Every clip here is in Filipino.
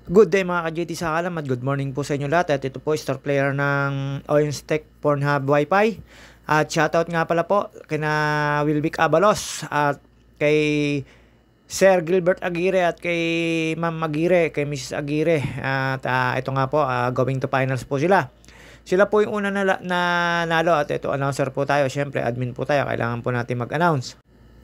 Good day mga ka-JT sa kalam at good morning po sa inyo lahat. At ito po star player ng Oyonstack Pornhub Wi-Fi. At shoutout nga pala po kina Wilvic Abalos at kay Sir Gilbert Aguirre at kay Ma'am Aguirre, kay Mrs. Aguirre. At ito nga po, going to finals po sila. Sila po yung una na nalo at ito announcer po tayo. Syempre admin po tayo, kailangan po natin mag-announce.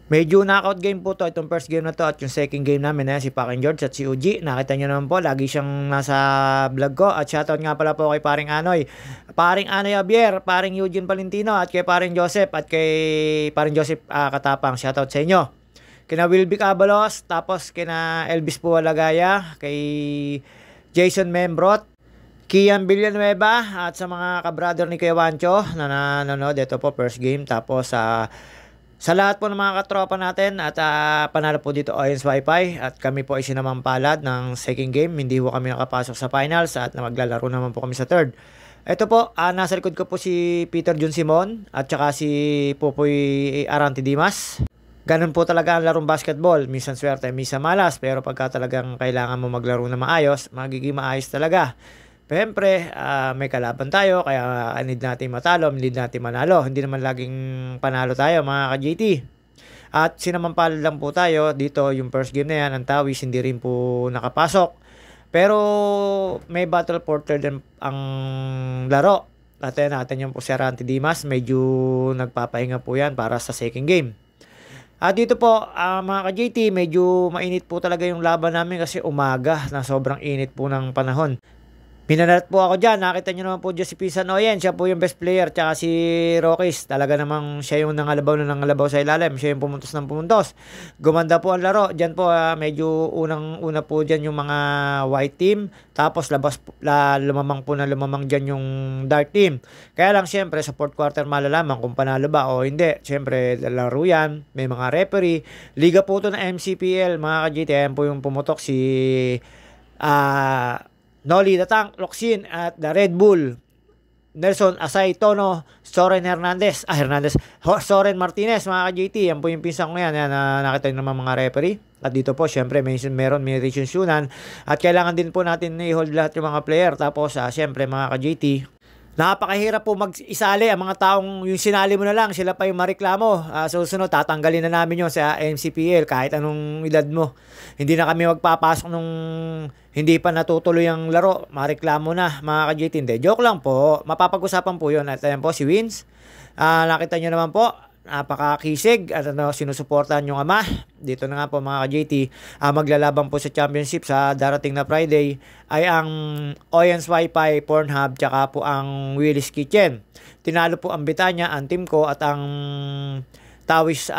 Medyo knockout game po to, itong first game na to at yung second game namin si Paking George at si Uji. Nakita nyo naman po, lagi siyang nasa vlog ko. At shoutout nga pala po kay Paring Anoy. Paring Anoy Javier, Paring Eugene Valentino at kay Paring Joseph at kay Paring Joseph Katapang. Shoutout sa inyo. Kina Wilby Cabalos, tapos kina Elvis Pualagaya, kay Jason Membrot, Kian Villanueva at sa mga kabrother ni Kuya Wancho na nanonood. Ito po first game. Tapos sa lahat po ng mga katropa natin at panalo po dito Oyens Wi-Fi at kami po ay sinamampalad ng second game. Hindi po kami nakapasok sa finals at maglalaro naman po kami sa third. Ito po, nasa likod ko po si Peter Jun Simon at saka si Popoy Aranti Dimas. Ganun po talaga ang larong basketball. Minsan swerte, minsan malas. Pero pagka talagang kailangan mo maglaro na maayos, magiging maayos talaga. Siyempre, may kalaban tayo, kaya need natin matalo, need natin manalo. Hindi naman laging panalo tayo mga ka-JT. At sinamampalad lang po tayo dito, yung first game na yan, ang Tawis hindi rin po nakapasok. Pero may battle portal din ang laro. At natin yung po si Aranti Dimas, medyo nagpapahinga po yan para sa second game. At dito po, mga ka-JT, medyo mainit po talaga yung laban namin kasi umaga na sobrang init po ng panahon. Pinalat po ako dyan. Nakita nyo naman po dyan si Pisan Oyen. Siya po yung best player. Tsaka si Rockies. Talaga namang siya yung nangalabaw sa ilalim. Siya yung pumuntos ng pumuntos. Gumanda po ang laro. Dyan po medyo unang-una po dyan yung mga white team. Tapos lumamang po na lumamang dyan yung dark team. Kaya lang syempre sa fourth quarter malalaman kung panalo ba o hindi. Syempre laro yan. May mga referee. Liga po ito ng MCPL. Mga ka-GT. Ayan po yung pumutok si Noli the Tank, Loxin at the Red Bull, Nelson Asay Tono, Soren Soren Martinez, mga ka-JT. Yan po yung pinsang ko yan. Nakita nyo naman mga referee. At dito po, syempre, may Richard Sunan. At kailangan din po natin i-hold lahat yung mga player. Tapos, syempre, mga ka-JT, napakahirap po mag-isali ang mga taong yung sinali mo na lang, sila pa yung mareklamo. Susunod, tatanggalin na namin yun sa MCPL kahit anong edad mo. Hindi na kami magpapasok nung hindi pa natutuloy ang laro. Mareklamo na, mga ka-JT. Hindi, joke lang po. Mapapag-usapan po yun. At ayan po, si Wins. Nakita nyo naman po, napakakisig at sinusuportahan yung ama. Dito na nga po mga ka-JT, maglalaban po sa championship sa darating na Friday ay ang Oyens Wi-Fi, Pornhub, tsaka po ang Willis Kitchen. Tinalo po ang Bitanya, ang team ko at ang Tawis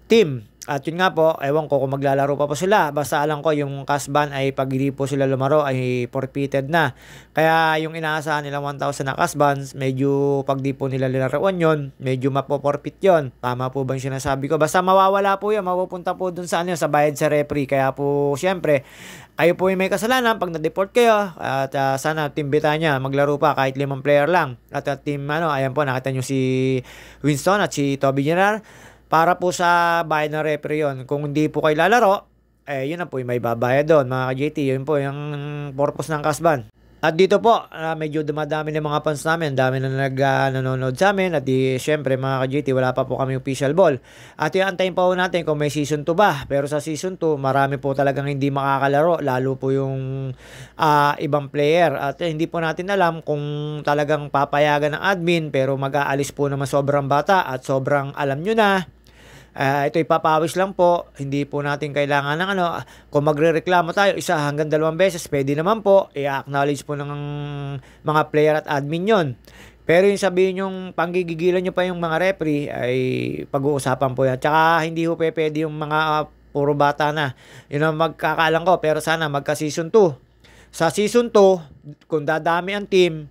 team. At yun nga po, ewan ko kung maglalaro pa po sila. Basta alam ko yung Kasban ay pag hindi po sila lumaro ay forfeited na. Kaya yung inaasahan nila 1,000 na Kasban, medyo pag di po nila lalaroan yun, medyo mapoporfit yun. Tama po ba yung sinasabi ko? Basta mawawala po yun, mapupunta po dun sa sa bayad sa referee. Kaya po, syempre, kayo po yung may kasalanan pag na-deport kayo. At sana team Bitanya maglaro pa kahit 5 player lang. At team ayan po, nakita nyo si Winston at si Toby General. Para po sa bayad ng referee yun. Kung hindi po kayo lalaro, yun na po yung may babayad doon, mga ka-JT. Yun po yung purpose ng Kasban. At dito po, medyo dumadami ng mga fans namin. Dami na nanonood sa amin. At syempre, mga ka-JT, wala pa po kami official ball. At antayin pa po natin kung may season 2 ba. Pero sa season 2, marami po talagang hindi makakalaro. Lalo po yung ibang player. At hindi po natin alam kung talagang papayagan ng admin. Pero mag-aalis po naman sobrang bata. At sobrang alam nyo na. Ito ipapawis lang po, hindi po natin kailangan ng kung magrereklamo tayo 1 hanggang 2 beses, pwede naman po, i-acknowledge po ng mga player at admin yon. Pero yung sabihin yung panggigigilan nyo pa yung mga referee, ay pag-uusapan po yan. Tsaka hindi po pwede yung mga puro bata na. Yun ang magkakalang ko, pero sana magka-season 2. Sa season 2, kung dadami ang team,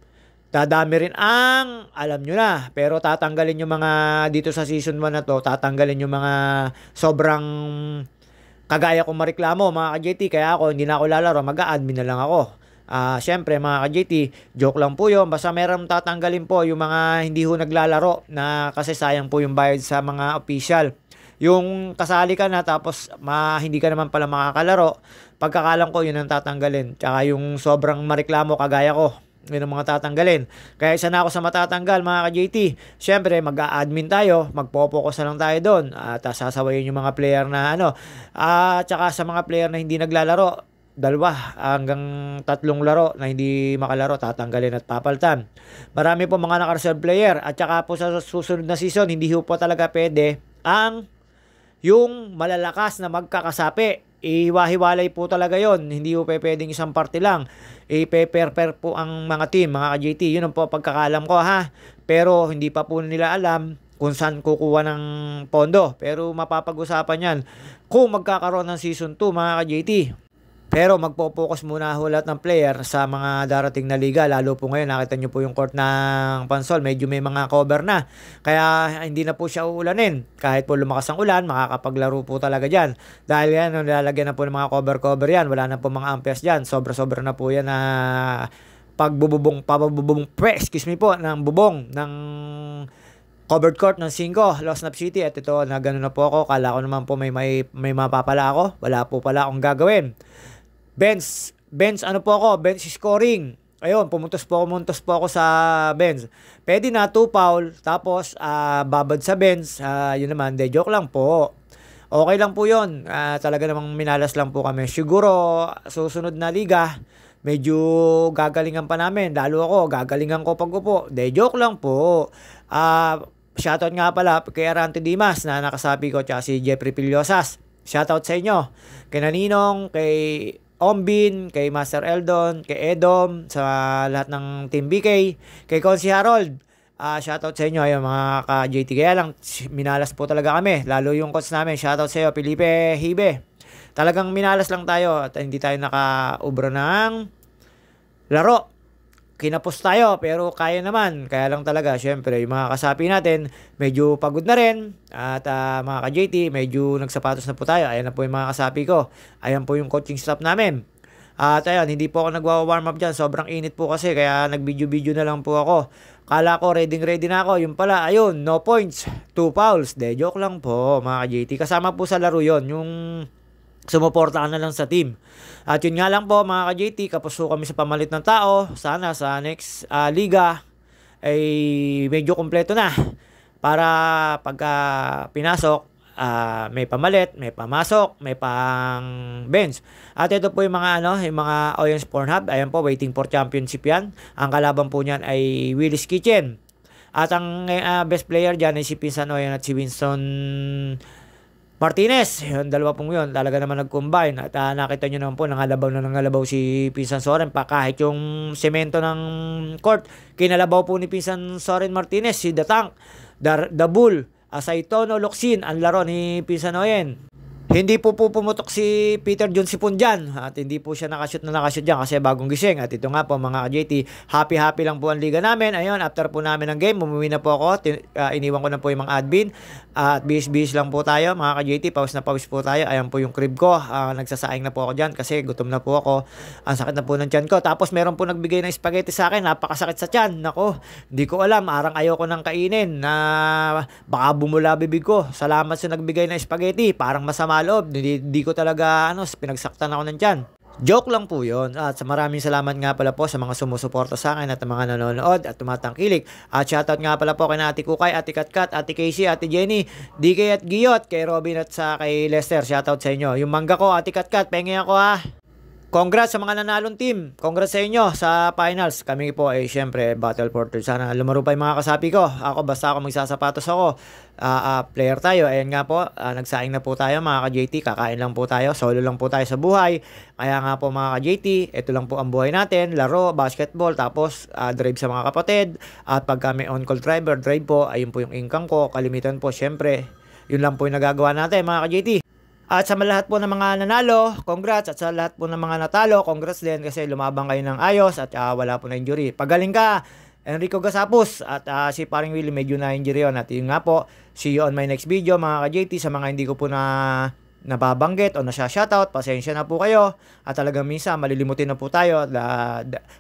dadami rin ang, alam nyo na, pero tatanggalin yung mga, dito sa season 1 na to, tatanggalin yung mga sobrang kagaya kong mareklamo, mga ka-JT, kaya ako, hindi na ako lalaro, mag-a-admin na lang ako. Syempre, mga ka-JT, joke lang po yun, basta meron tatanggalin po yung mga hindi ho naglalaro, na kasi sayang po yung bayad sa mga official. Yung kasali ka na tapos hindi ka naman pala makakalaro, pagkakalam ko yun ang tatanggalin. Tsaka yung sobrang mareklamo kagaya ko, yun ang mga tatanggalin. Kaya isa na ako sa matatanggal mga ka-JT. Siyempre mag-a-admin tayo, magpo-focus na lang tayo doon. At sasawayin yung mga player na tsaka sa mga player na hindi naglalaro, 2 hanggang 3 laro na hindi makalaro, tatanggalin at papaltan. Marami po mga naka-reserve player. At tsaka po sa susunod na season, hindi po talaga pwede yung malalakas na magkakasapi. Ihiwa-hiwalay po talaga yon. Hindi po pwedeng isang party lang. Ipe-pair po ang mga team, mga ka-JT. Yun ang po pagkakalam ko ha. Pero hindi pa po nila alam kung saan kukuha ng pondo. Pero mapapag-usapan yan kung magkakaroon ng season 2 mga ka-JT. Pero magpo-focus muna ho lahat ng player sa mga darating na liga. Lalo po ngayon, nakita nyo po yung court ng Pansol. Medyo may mga cover na. Kaya hindi na po siya uulanin. Kahit po lumakas ang ulan, makakapaglaro po talaga dyan. Dahil yan, nilalagyan na po ng mga cover-cover yan. Wala na po mga amperes dyan. Sobra-sobra na po yan na pabubong ng bubong ng covered court ng 5, Lost Snap City. At ito, na gano'n na po ako. Kala ko naman po may mapapala ako. Wala po pala akong gagawin. Bench po ako, bench scoring. Ayun, pumuntos po ako sa bench. Pwede na 2 foul, tapos babad sa bench. Yun naman, joke lang po. Okay lang po yun. Talaga namang minalas lang po kami. Siguro, susunod na liga, medyo gagalingan pa namin. Lalo ako, gagalingan ko pag upo. Joke lang po. Shoutout nga pala kay Arante Dimas na nakasabi ko, tsaka si Jeffrey Piliosas. Shoutout sa inyo. Kay Naninong, kay Ombin, kay Master Eldon, kay Edom, sa lahat ng Team BK, kay Consi Harold. Shoutout sa inyo, ayun, mga ka-JT. Kaya lang, minalas po talaga kami. Lalo yung coach namin, shoutout sa iyo, Felipe Hibe. Talagang minalas lang tayo at hindi tayo naka-ubra ng laro. Kinapos tayo, pero kaya naman. Kaya lang talaga, syempre, yung mga kasapi natin, medyo pagod na rin. At mga ka-JT, medyo nagsapatos na po tayo. Ayan na po yung mga kasapi ko. Ayan po yung coaching staff namin. At ayun, hindi po ako nagwa-warm up dyan. Sobrang init po kasi, kaya nag-video-video na lang po ako. Kala ko, ready na ako. Yung pala, ayun, no points, 2 fouls. Joke lang po, mga ka-JT. Kasama po sa laro yon, yung sumuporta ka na lang sa team. At yun nga lang po mga ka-JT, kapos po kami sa pamalit ng tao. Sana sa next liga ay medyo kompleto na. Para pagka pinasok, may pamalit, may pamasok, may pang bench. At ito po yung mga yung mga Oyons Pornhub. Ayan po, waiting for championship yan. Ang kalaban po niyan ay Willis Kitchen. At ang best player dyan ay si Pinsan Oyen at si Winston Martinez. Yung 2 pong yun, talaga naman nag-combine. At nakita nyo naman po, nangalabaw si Pinsan Soren pa. Kahit yung semento ng court, kinalabaw po ni Pinsan Soren Martinez, si The Tank, The Bull, Saitono Locsin, ang laro ni Pinsan Oyen. Hindi po pumutok si Peter John Sipon dyan. At hindi po siya nakashoot dyan kasi bagong gising. At ito nga po mga ka-JT, happy lang po ang liga namin. Ayun, after po namin ng game, umuwi na po ako. Iniwan ko na po yung mga admin. At bis lang po tayo mga ka-JT. Pause na pause po tayo. Ayan po yung crib ko. Nagsasaing na po ako dyan kasi gutom na po ako. Ang sakit na po ng tiyan ko. Tapos meron po nagbigay ng spaghetti sa akin. Napakasakit sa tiyan. Nako, hindi ko alam. Arang ayoko nang kainin. Baka bumula bibig ko. Salamat sa nagbigay ng spaghetti. Parang masama loob. Hindi ko talaga pinagsaktan ako ng tiyan. Joke lang po yun. At maraming salamat nga pala po sa mga sumusuporta sa akin at mga nanonood at tumatangkilik. At shoutout nga pala po kay Ate Kukay, Ate Katkat, Ate Casey, Ate Jenny, DK at Giyot, kay Robin at kay Lester. Shoutout sa inyo. Yung mangga ko, Ate Katkat, pengi ako ha. Congrats sa mga nanalong team. Congrats sa inyo sa finals. Kami po ay syempre battle for third. Sana lumaro pa yung mga kasapi ko. Ako basta ako magsasapatos ako. Player tayo. Ayan nga po. Nagsaing na po tayo mga ka-JT. Kakain lang po tayo. Solo lang po tayo sa buhay. Kaya nga po mga ka-JT, ito lang po ang buhay natin. Laro, basketball, tapos drive sa mga kapatid. At pagka may on-call driver, drive po. Ayun po yung income ko. Kalimitan po syempre. Yun lang po yung nagagawa natin mga ka-JT. At sa lahat po ng mga nanalo, congrats. At sa lahat po ng mga natalo, congrats din kasi lumabang kayo ng ayos at wala po na injury. Pagaling ka, Enrico Gasapus. At si Paring Willie medyo na injury yun. At yun nga po, see you on my next video mga ka-JT. Sa mga hindi ko po nababanggit o nasya-shoutout, pasensya na po kayo. At talagang minsan malilimutin na po tayo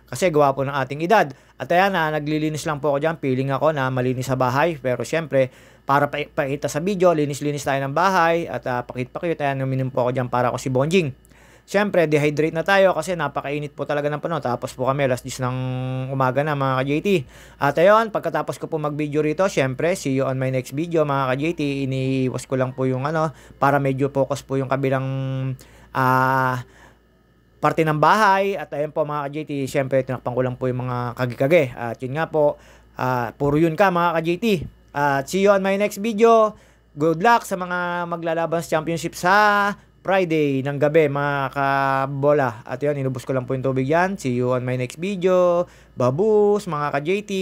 kasi gawa po ng ating edad. At ayan, naglilinis lang po ako dyan. Feeling ako na malinis sa bahay. Pero syempre, para pakita sa video, linis-linis tayo ng bahay. At pakit-pakit, ayan, uminom po ako dyan para ako si Bonjing. Syempre, dehydrate na tayo kasi napakainit po talaga ng panahon. Tapos po kami, alas 10 ng umaga na mga ka-JT. At ayun, pagkatapos ko po mag-video rito, syempre, see you on my next video mga ka-JT. Iniwas ko lang po yung para medyo focus po yung kabilang parte ng bahay. At ayun po mga ka-JT, syempre, tinakpan ko lang po yung mga kagi-kage. At yun nga po, puro yun ka mga ka-JT. At see you on my next video. Good luck sa mga maglalaban sa championship sa Friday ng gabi mga kabola. At yun, inubos ko lang po yung tubig yan. See you on my next video. Babus mga ka-JT.